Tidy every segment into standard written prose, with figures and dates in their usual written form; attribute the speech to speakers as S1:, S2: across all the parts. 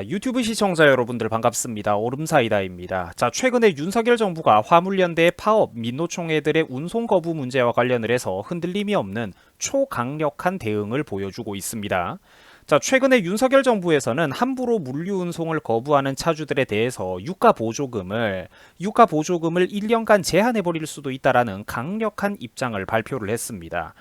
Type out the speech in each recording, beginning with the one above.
S1: 유튜브 시청자 여러분들 반갑습니다. 오름사이다입니다. 최근에 윤석열 정부가 화물연대의 파업, 민노총애들의 운송 거부 문제와 관련을 해서 흔들림이 없는 초강력한 대응을 보여주고 있습니다. 최근에 윤석열 정부에서는 함부로 물류 운송을 거부하는 차주들에 대해서 유가 보조금을 1년간 제한해 버릴 수도 있다라는 강력한 입장을 발표를 했습니다.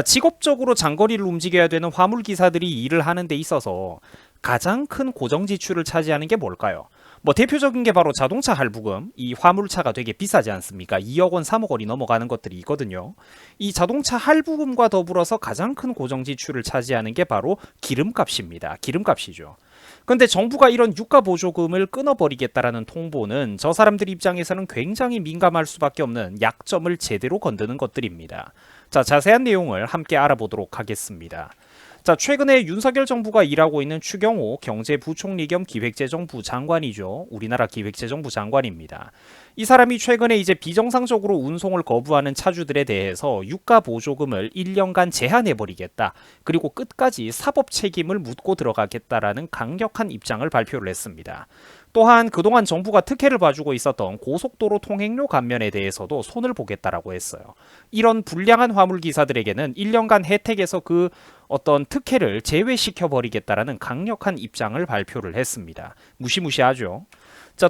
S1: 직업적으로 장거리를 움직여야 되는 화물 기사들이 일을 하는 데 있어서 가장 큰 고정 지출을 차지하는 게 뭘까요? 대표적인 게 바로 자동차 할부금. 이 화물차가 되게 비싸지 않습니까? 2억 원, 3억 원이 넘어가는 것들이 있거든요. 이 자동차 할부금과 더불어서 가장 큰 고정 지출을 차지하는 게 바로 기름값입니다. 기름값이죠. 근데 정부가 이런 유가 보조금을 끊어버리겠다라는 통보는 저 사람들 입장에서는 굉장히 민감할 수밖에 없는 약점을 제대로 건드는 것들입니다. 자세한 내용을 함께 알아보도록 하겠습니다. 최근에 윤석열 정부가 일하고 있는 추경호 경제부총리 겸 기획재정부 장관이죠. 우리나라 기획재정부 장관입니다. 이 사람이 최근에 이제 비정상적으로 운송을 거부하는 차주들에 대해서 유가 보조금을 1년간 제한해버리겠다. 그리고 끝까지 사법 책임을 묻고 들어가겠다라는 강력한 입장을 발표를 했습니다. 또한 그동안 정부가 특혜를 봐주고 있었던 고속도로 통행료 감면에 대해서도 손을 보겠다라고 했어요. 이런 불량한 화물 기사들에게는 1년간 혜택에서 그 어떤 특혜를 제외시켜버리겠다라는 강력한 입장을 발표를 했습니다. 무시무시하죠.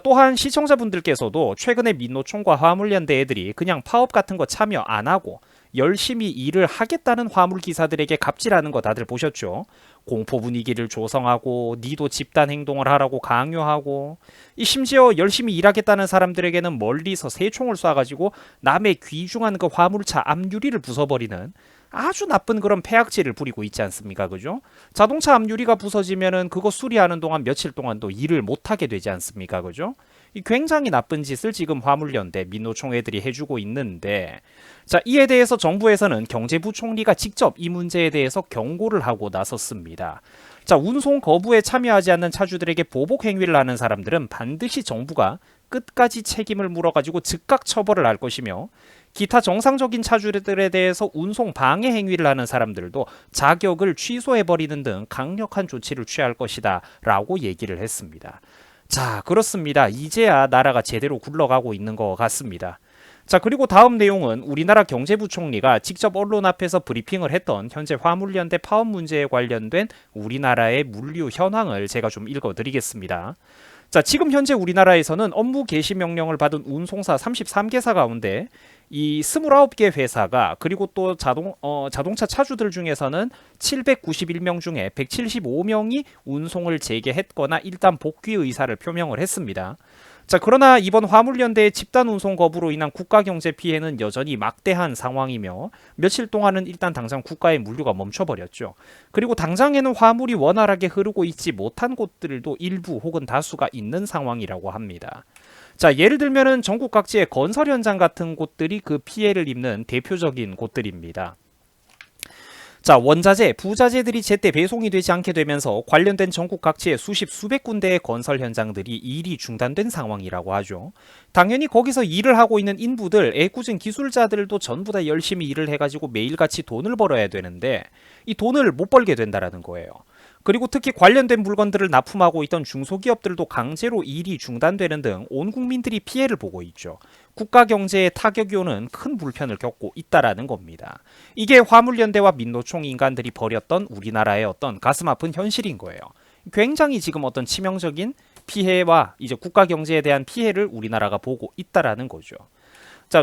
S1: 또한 시청자분들께서도 최근에 민노총과 화물연대 애들이 그냥 파업 같은 거 참여 안 하고 열심히 일을 하겠다는 화물 기사들에게 갑질하는 거 다들 보셨죠? 공포 분위기를 조성하고 니도 집단 행동을 하라고 강요하고 심지어 열심히 일하겠다는 사람들에게는 멀리서 새총을 쏴가지고 남의 귀중한 그 화물차 앞유리를 부숴버리는 아주 나쁜 그런 폐악질을 부리고 있지 않습니까? 그죠? 자동차 앞유리가 부서지면은 그거 수리하는 동안 며칠 동안도 일을 못하게 되지 않습니까? 그죠? 이 굉장히 나쁜 짓을 지금 화물연대 민노총애들이 해주고 있는데, 이에 대해서 정부에서는 경제부총리가 직접 이 문제에 대해서 경고를 하고 나섰습니다. 운송 거부에 참여하지 않는 차주들에게 보복 행위를 하는 사람들은 반드시 정부가 끝까지 책임을 물어가지고 즉각 처벌을 할 것이며, 기타 정상적인 차주들에 대해서 운송 방해 행위를 하는 사람들도 자격을 취소해버리는 등 강력한 조치를 취할 것이다 라고 얘기를 했습니다. 그렇습니다. 이제야 나라가 제대로 굴러가고 있는 것 같습니다. 그리고 다음 내용은 우리나라 경제부총리가 직접 언론 앞에서 브리핑을 했던 현재 화물연대 파업 문제에 관련된 우리나라의 물류 현황을 제가 좀 읽어드리겠습니다. 지금 현재 우리나라에서는 업무 개시 명령을 받은 운송사 33개사 가운데 이 29개 회사가, 그리고 또 자동차 차주들 중에서는 791명 중에 175명이 운송을 재개했거나 일단 복귀 의사를 표명을 했습니다. 그러나 이번 화물연대의 집단 운송 거부로 인한 국가 경제 피해는 여전히 막대한 상황이며, 며칠 동안은 일단 당장 국가의 물류가 멈춰버렸죠. 그리고 당장에는 화물이 원활하게 흐르고 있지 못한 곳들도 일부 혹은 다수가 있는 상황이라고 합니다. 예를 들면은 전국 각지의 건설 현장 같은 곳들이 그 피해를 입는 대표적인 곳들입니다. 원자재, 부자재들이 제때 배송이 되지 않게 되면서 관련된 전국 각지의 수백 군데의 건설 현장들이 일이 중단된 상황이라고 하죠. 당연히 거기서 일을 하고 있는 인부들, 애꿎은 기술자들도 전부 다 열심히 일을 해가지고 매일같이 돈을 벌어야 되는데 이 돈을 못 벌게 된다라는 거예요. 그리고 특히 관련된 물건들을 납품하고 있던 중소기업들도 강제로 일이 중단되는 등 온 국민들이 피해를 보고 있죠. 국가 경제에 타격이 오는 큰 불편을 겪고 있다라는 겁니다. 이게 화물연대와 민노총 인간들이 벌였던 우리나라의 어떤 가슴 아픈 현실인 거예요. 굉장히 지금 어떤 치명적인 피해와 이제 국가 경제에 대한 피해를 우리나라가 보고 있다라는 거죠.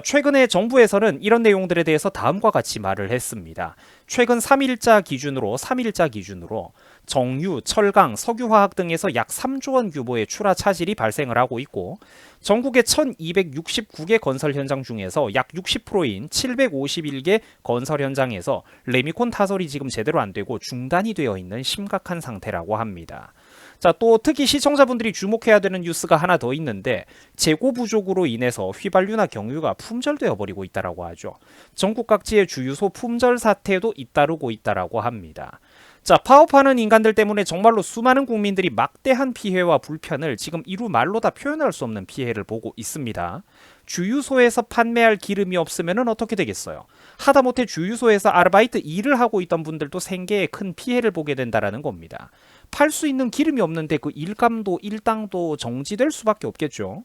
S1: 최근에 정부에서는 이런 내용들에 대해서 다음과 같이 말을 했습니다. 최근 3일자 기준으로 정유, 철강, 석유화학 등에서 약 3조 원 규모의 출하 차질이 발생을 하고 있고, 전국의 1269개 건설 현장 중에서 약 60%인 751개 건설 현장에서 레미콘 타설이 지금 제대로 안 되고 중단이 되어 있는 심각한 상태라고 합니다. 또 특히 시청자분들이 주목해야 되는 뉴스가 하나 더 있는데, 재고 부족으로 인해서 휘발유나 경유가 품절되어 버리고 있다라고 하죠. 전국 각지의 주유소 품절 사태도 잇따르고 있다라고 합니다. 파업하는 인간들 때문에 정말로 수많은 국민들이 막대한 피해와 불편을 지금 이루 말로 다 표현할 수 없는 피해를 보고 있습니다. 주유소에서 판매할 기름이 없으면 어떻게 되겠어요? 하다못해 주유소에서 아르바이트 일을 하고 있던 분들도 생계에 큰 피해를 보게 된다는 겁니다. 팔 수 있는 기름이 없는데 그 일감도 일당도 정지될 수밖에 없겠죠.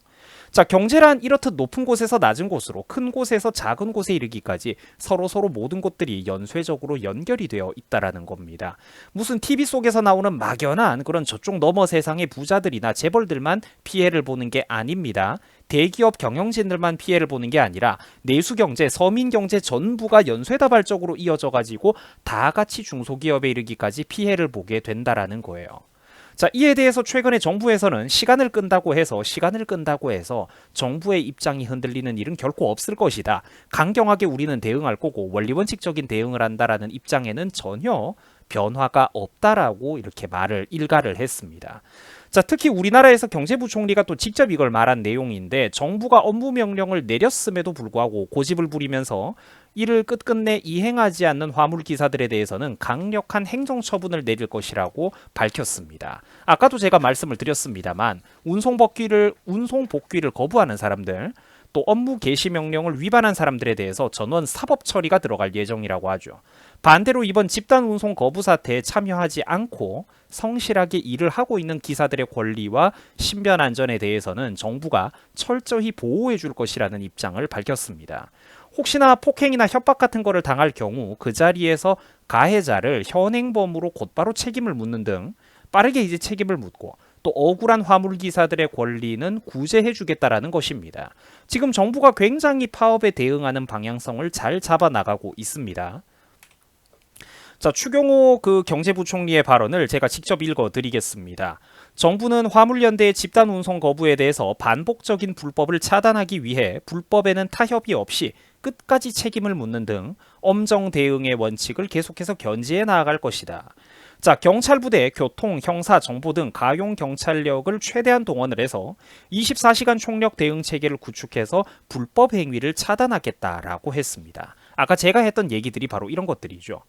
S1: 자, 경제란 이렇듯 높은 곳에서 낮은 곳으로, 큰 곳에서 작은 곳에 이르기까지 서로 모든 것들이 연쇄적으로 연결이 되어 있다라는 겁니다. 무슨 TV 속에서 나오는 막연한 그런 저쪽 너머 세상의 부자들이나 재벌들만 피해를 보는 게 아닙니다. 대기업 경영진들만 피해를 보는 게 아니라 내수경제, 서민경제 전부가 연쇄다발적으로 이어져 가지고 다 같이 중소기업에 이르기까지 피해를 보게 된다라는 거예요. 자, 이에 대해서 최근에 정부에서는 시간을 끈다고 해서 정부의 입장이 흔들리는 일은 결코 없을 것이다. 강경하게 우리는 대응할 거고 원리원칙적인 대응을 한다라는 입장에는 전혀 변화가 없다라고 이렇게 일가를 했습니다. 자, 특히 우리나라에서 경제부총리가 또 직접 이걸 말한 내용인데, 정부가 업무 명령을 내렸음에도 불구하고 고집을 부리면서 이를 끝끝내 이행하지 않는 화물기사들에 대해서는 강력한 행정처분을 내릴 것이라고 밝혔습니다. 아까도 제가 말씀을 드렸습니다만 운송복귀를 거부하는 사람들, 또 업무 개시 명령을 위반한 사람들에 대해서 전원 사법 처리가 들어갈 예정이라고 하죠. 반대로 이번 집단 운송 거부 사태에 참여하지 않고 성실하게 일을 하고 있는 기사들의 권리와 신변 안전에 대해서는 정부가 철저히 보호해 줄 것이라는 입장을 밝혔습니다. 혹시나 폭행이나 협박 같은 거를 당할 경우 그 자리에서 가해자를 현행범으로 곧바로 책임을 묻는 등 빠르게 이제 책임을 묻고, 또 억울한 화물기사들의 권리는 구제해주겠다라는 것입니다. 지금 정부가 굉장히 파업에 대응하는 방향성을 잘 잡아나가고 있습니다. 자, 추경호 그 경제부총리의 발언을 제가 직접 읽어드리겠습니다. 정부는 화물연대의 집단 운송 거부에 대해서 반복적인 불법을 차단하기 위해 불법에는 타협이 없이 끝까지 책임을 묻는 등 엄정 대응의 원칙을 계속해서 견지해 나아갈 것이다. 자, 경찰부대, 교통, 형사, 정보 등 가용 경찰력을 최대한 동원을 해서 24시간 총력 대응 체계를 구축해서 불법 행위를 차단하겠다라고 했습니다. 아까 제가 했던 얘기들이 바로 이런 것들이죠.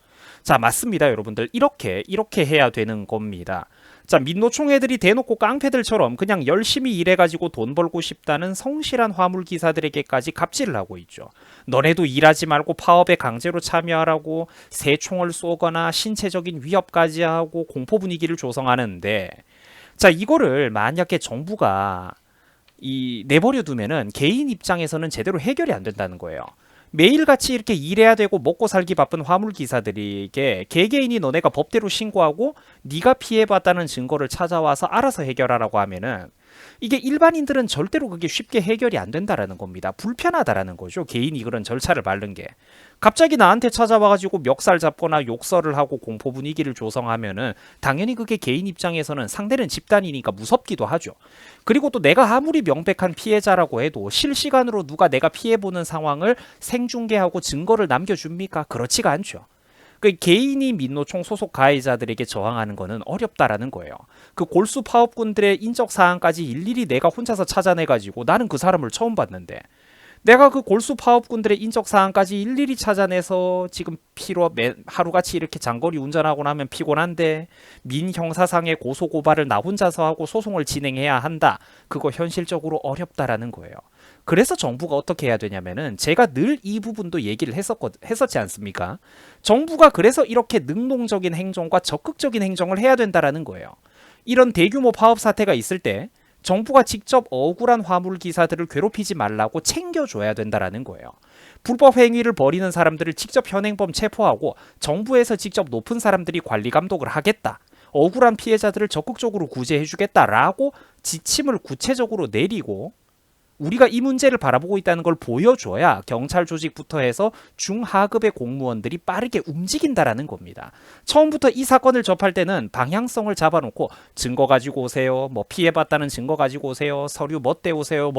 S1: 자, 맞습니다, 여러분들. 이렇게 해야 되는 겁니다. 자, 민노총 애들이 대놓고 깡패들처럼 그냥 열심히 일해가지고 돈 벌고 싶다는 성실한 화물기사들에게까지 갑질을 하고 있죠. 너네도 일하지 말고 파업에 강제로 참여하라고 새 총을 쏘거나 신체적인 위협까지 하고 공포 분위기를 조성하는데, 자, 이거를 만약에 정부가 내버려 두면은 개인 입장에서는 제대로 해결이 안 된다는 거예요. 매일같이 이렇게 일해야 되고 먹고 살기 바쁜 화물기사들에게 개개인이 너네가 법대로 신고하고 네가 피해봤다는 증거를 찾아와서 알아서 해결하라고 하면은 이게 일반인들은 절대로 그게 쉽게 해결이 안 된다라는 겁니다. 불편하다라는 거죠. 개인이 그런 절차를 밟는 게. 갑자기 나한테 찾아와가지고 멱살 잡거나 욕설을 하고 공포 분위기를 조성하면은 당연히 그게 개인 입장에서는 상대는 집단이니까 무섭기도 하죠. 그리고 또 내가 아무리 명백한 피해자라고 해도 실시간으로 누가 내가 피해보는 상황을 생중계하고 증거를 남겨줍니까? 그렇지가 않죠. 그 개인이 민노총 소속 가해자들에게 저항하는 거는 어렵다라는 거예요. 그 골수 파업꾼들의 인적 사항까지 일일이 내가 혼자서 찾아내가지고, 나는 그 사람을 처음 봤는데 내가 그 골수 파업꾼들의 인적 사항까지 일일이 찾아내서 지금 하루같이 이렇게 장거리 운전하고 나면 피곤한데 민형사상의 고소고발을 나 혼자서 하고 소송을 진행해야 한다. 그거 현실적으로 어렵다라는 거예요. 그래서 정부가 어떻게 해야 되냐면은, 제가 늘 이 부분도 얘기를 했었지 않습니까? 정부가 그래서 이렇게 능동적인 행정과 적극적인 행정을 해야 된다라는 거예요. 이런 대규모 파업 사태가 있을 때 정부가 직접 억울한 화물기사들을 괴롭히지 말라고 챙겨줘야 된다라는 거예요. 불법 행위를 벌이는 사람들을 직접 현행범 체포하고 정부에서 직접 높은 사람들이 관리 감독을 하겠다. 억울한 피해자들을 적극적으로 구제해주겠다라고 지침을 구체적으로 내리고, 우리가 이 문제를 바라보고 있다는 걸 보여줘야 경찰 조직부터 해서 중하급의 공무원들이 빠르게 움직인다라는 겁니다. 처음부터 이 사건을 접할 때는 방향성을 잡아놓고 증거 가지고 오세요, 뭐 피해봤다는 증거 가지고 오세요, 서류 뭐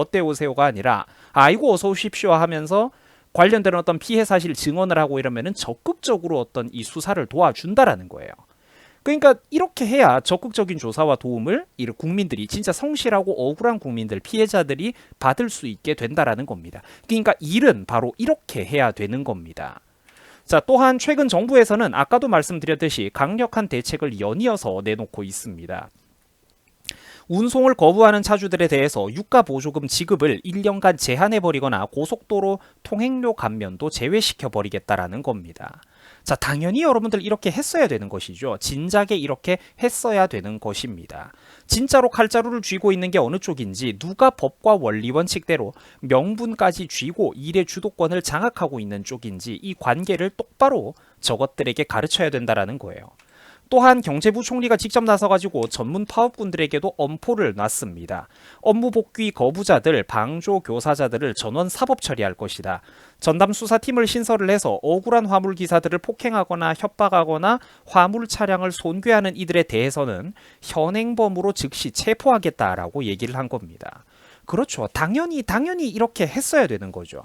S1: 떼오세요가 아니라 아이고 어서 오십시오 하면서 관련된 어떤 피해 사실 증언을 하고 이러면은 적극적으로 어떤 이 수사를 도와준다라는 거예요. 그러니까 이렇게 해야 적극적인 조사와 도움을 국민들이, 진짜 성실하고 억울한 국민들, 피해자들이 받을 수 있게 된다라는 겁니다. 그러니까 일은 바로 이렇게 해야 되는 겁니다. 자, 또한 최근 정부에서는 아까도 말씀드렸듯이 강력한 대책을 연이어서 내놓고 있습니다. 운송을 거부하는 차주들에 대해서 유가 보조금 지급을 1년간 제한해버리거나 고속도로 통행료 감면도 제외시켜버리겠다라는 겁니다. 자, 당연히 여러분들 이렇게 했어야 되는 것이죠. 진작에 이렇게 했어야 되는 것입니다. 진짜로 칼자루를 쥐고 있는 게 어느 쪽인지, 누가 법과 원리 원칙대로 명분까지 쥐고 일의 주도권을 장악하고 있는 쪽인지 이 관계를 똑바로 저것들에게 가르쳐야 된다라는 거예요. 또한 경제부 총리가 직접 나서가지고 전문 파업군들에게도 엄포를 놨습니다. 업무 복귀 거부자들, 방조 교사자들을 전원 사법 처리할 것이다. 전담 수사팀을 신설을 해서 억울한 화물 기사들을 폭행하거나 협박하거나 화물 차량을 손괴하는 이들에 대해서는 현행범으로 즉시 체포하겠다라고 얘기를 한 겁니다. 그렇죠. 당연히 이렇게 했어야 되는 거죠.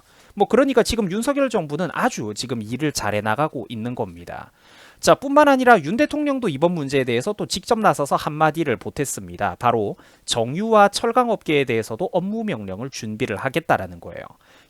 S1: 그러니까 지금 윤석열 정부는 아주 지금 일을 잘해 나가고 있는 겁니다. 자, 뿐만 아니라 윤 대통령도 이번 문제에 대해서 또 직접 나서서 한마디를 보탰습니다. 바로 정유와 철강업계에 대해서도 업무 명령을 준비를 하겠다라는 거예요.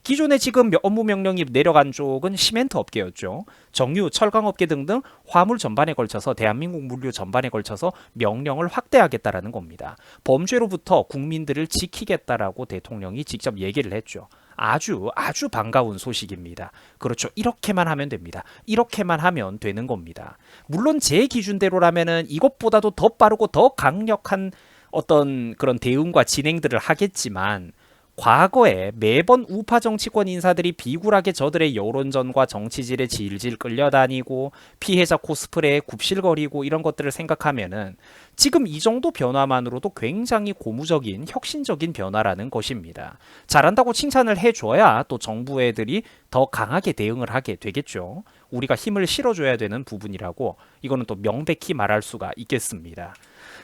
S1: 기존에 지금 업무 명령이 내려간 쪽은 시멘트 업계였죠. 정유, 철강업계 등등 화물 전반에 걸쳐서 대한민국 물류 전반에 걸쳐서 명령을 확대하겠다라는 겁니다. 범죄로부터 국민들을 지키겠다라고 대통령이 직접 얘기를 했죠. 아주 반가운 소식입니다. 그렇죠. 이렇게만 하면 됩니다. 이렇게만 하면 되는 겁니다. 물론 제 기준대로라면은 이것보다도 더 빠르고 더 강력한 어떤 그런 대응과 진행들을 하겠지만, 과거에 매번 우파 정치권 인사들이 비굴하게 저들의 여론전과 정치질에 질질 끌려다니고 피해자 코스프레에 굽실거리고 이런 것들을 생각하면은 지금 이 정도 변화만으로도 굉장히 고무적인 혁신적인 변화라는 것입니다. 잘한다고 칭찬을 해줘야 또 정부 애들이 더 강하게 대응을 하게 되겠죠. 우리가 힘을 실어줘야 되는 부분이라고 이거는 또 명백히 말할 수가 있겠습니다.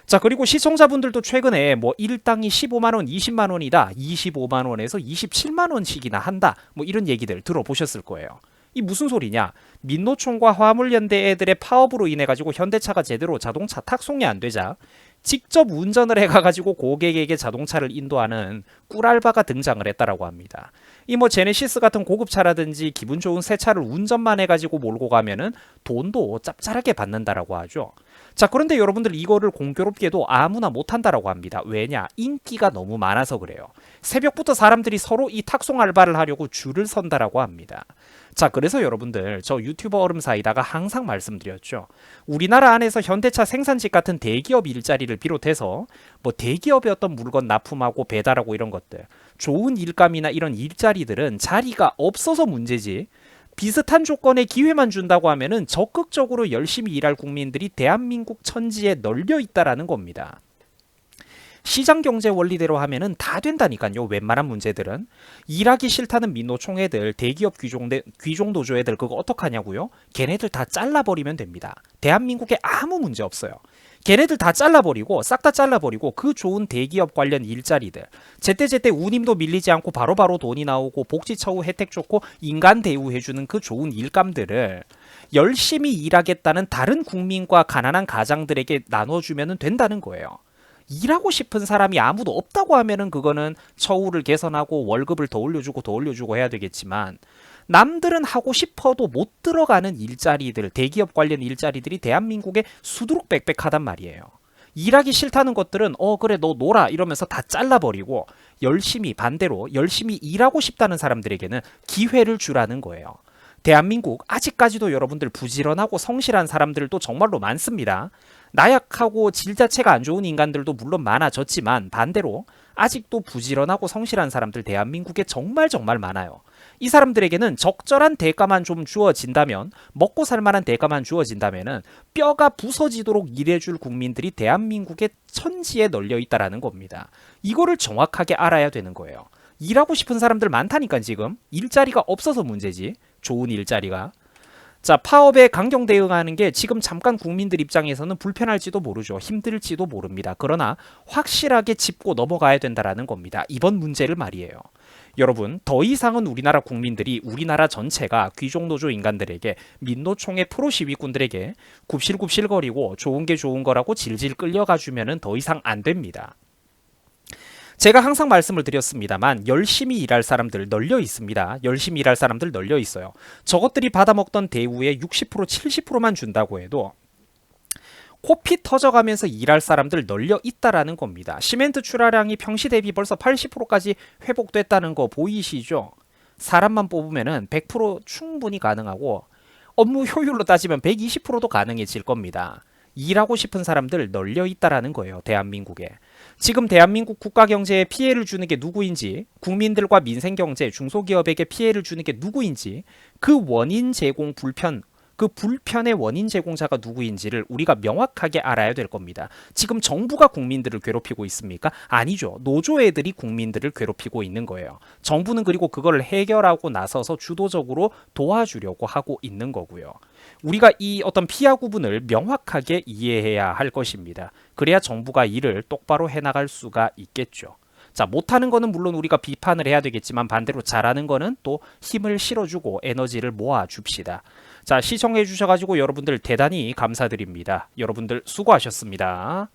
S1: 자, 그리고 시청자분들도 최근에 일당이 15만원, 20만원이다, 25만원에서 27만원씩이나 한다, 이런 얘기들 들어보셨을 거예요. 이 무슨 소리냐? 민노총과 화물연대 애들의 파업으로 인해 가지고 현대차가 제대로 자동차 탁송이 안 되자 직접 운전을 해가지고 고객에게 자동차를 인도하는 꿀알바가 등장을 했다라고 합니다. 이 제네시스 같은 고급차라든지 기분 좋은 새 차를 운전만 해가지고 몰고 가면은 돈도 짭짤하게 받는다라고 하죠. 자, 그런데 여러분들 이거를 공교롭게도 아무나 못한다라고 합니다. 왜냐? 인기가 너무 많아서 그래요. 새벽부터 사람들이 서로 이 탁송 알바를 하려고 줄을 선다라고 합니다. 자, 그래서 여러분들 저 유튜버 얼음사이다가 항상 말씀드렸죠. 우리나라 안에서 현대차 생산직 같은 대기업 일자리를 비롯해서 대기업의 어떤 물건 납품하고 배달하고 이런 것들, 좋은 일감이나 이런 일자리들은 자리가 없어서 문제지, 비슷한 조건의 기회만 준다고 하면은 적극적으로 열심히 일할 국민들이 대한민국 천지에 널려 있다라는 겁니다. 시장 경제 원리대로 하면은 다 된다니까요. 웬만한 문제들은. 일하기 싫다는 민노총애들, 대기업 귀종 노조 애들 그거 어떡하냐고요? 걔네들 다 잘라버리면 됩니다. 대한민국에 아무 문제 없어요. 걔네들 다 잘라버리고 싹 다 잘라버리고 그 좋은 대기업 관련 일자리들, 제때제때 운임도 밀리지 않고 바로바로 돈이 나오고 복지 처우 혜택 좋고 인간 대우해주는 그 좋은 일감들을 열심히 일하겠다는 다른 국민과 가난한 가장들에게 나눠주면 된다는 거예요. 일하고 싶은 사람이 아무도 없다고 하면은 그거는 처우를 개선하고 월급을 더 올려주고 해야 되겠지만, 남들은 하고 싶어도 못 들어가는 일자리들, 대기업 관련 일자리들이 대한민국에 수두룩빽빽하단 말이에요. 일하기 싫다는 것들은 그래 너 놀아 이러면서 다 잘라버리고 반대로 열심히 일하고 싶다는 사람들에게는 기회를 주라는 거예요. 대한민국 아직까지도 여러분들 부지런하고 성실한 사람들도 정말로 많습니다. 나약하고 질 자체가 안 좋은 인간들도 물론 많아졌지만 반대로 아직도 부지런하고 성실한 사람들 대한민국에 정말 많아요. 이 사람들에게는 적절한 대가만 좀 주어진다면, 먹고 살만한 대가만 주어진다면은 뼈가 부서지도록 일해줄 국민들이 대한민국의 천지에 널려 있다라는 겁니다. 이거를 정확하게 알아야 되는 거예요. 일하고 싶은 사람들 많다니까 지금. 일자리가 없어서 문제지. 좋은 일자리가. 자, 파업에 강경 대응하는 게 지금 잠깐 국민들 입장에서는 불편할지도 모르죠. 힘들지도 모릅니다. 그러나 확실하게 짚고 넘어가야 된다라는 겁니다. 이번 문제를 말이에요. 여러분, 더 이상은 우리나라 국민들이, 우리나라 전체가 귀족노조 인간들에게, 민노총의 프로 시위꾼들에게 굽실굽실거리고 좋은 게 좋은 거라고 질질 끌려가 주면은 더 이상 안 됩니다. 제가 항상 말씀을 드렸습니다만 열심히 일할 사람들 널려 있습니다. 열심히 일할 사람들 널려 있어요. 저것들이 받아먹던 대우의 60% 70%만 준다고 해도 코피 터져가면서 일할 사람들 널려 있다라는 겁니다. 시멘트 출하량이 평시 대비 벌써 80%까지 회복됐다는 거 보이시죠? 사람만 뽑으면은 100% 충분히 가능하고 업무 효율로 따지면 120%도 가능해질 겁니다. 일하고 싶은 사람들 널려 있다라는 거예요. 대한민국에. 지금 대한민국 국가 경제에 피해를 주는 게 누구인지, 국민들과 민생 경제, 중소기업에게 피해를 주는 게 누구인지, 그 원인 제공 불편, 그 불편의 원인 제공자가 누구인지를 우리가 명확하게 알아야 될 겁니다. 지금 정부가 국민들을 괴롭히고 있습니까? 아니죠. 노조애들이 국민들을 괴롭히고 있는 거예요. 정부는 그리고 그걸 해결하고 나서서 주도적으로 도와주려고 하고 있는 거고요. 우리가 이 어떤 피하 구분을 명확하게 이해해야 할 것입니다. 그래야 정부가 일을 똑바로 해나갈 수가 있겠죠. 자, 못하는 거는 물론 우리가 비판을 해야 되겠지만 반대로 잘하는 거는 또 힘을 실어주고 에너지를 모아줍시다. 자, 시청해 주셔가지고 여러분들 대단히 감사드립니다. 여러분들 수고하셨습니다.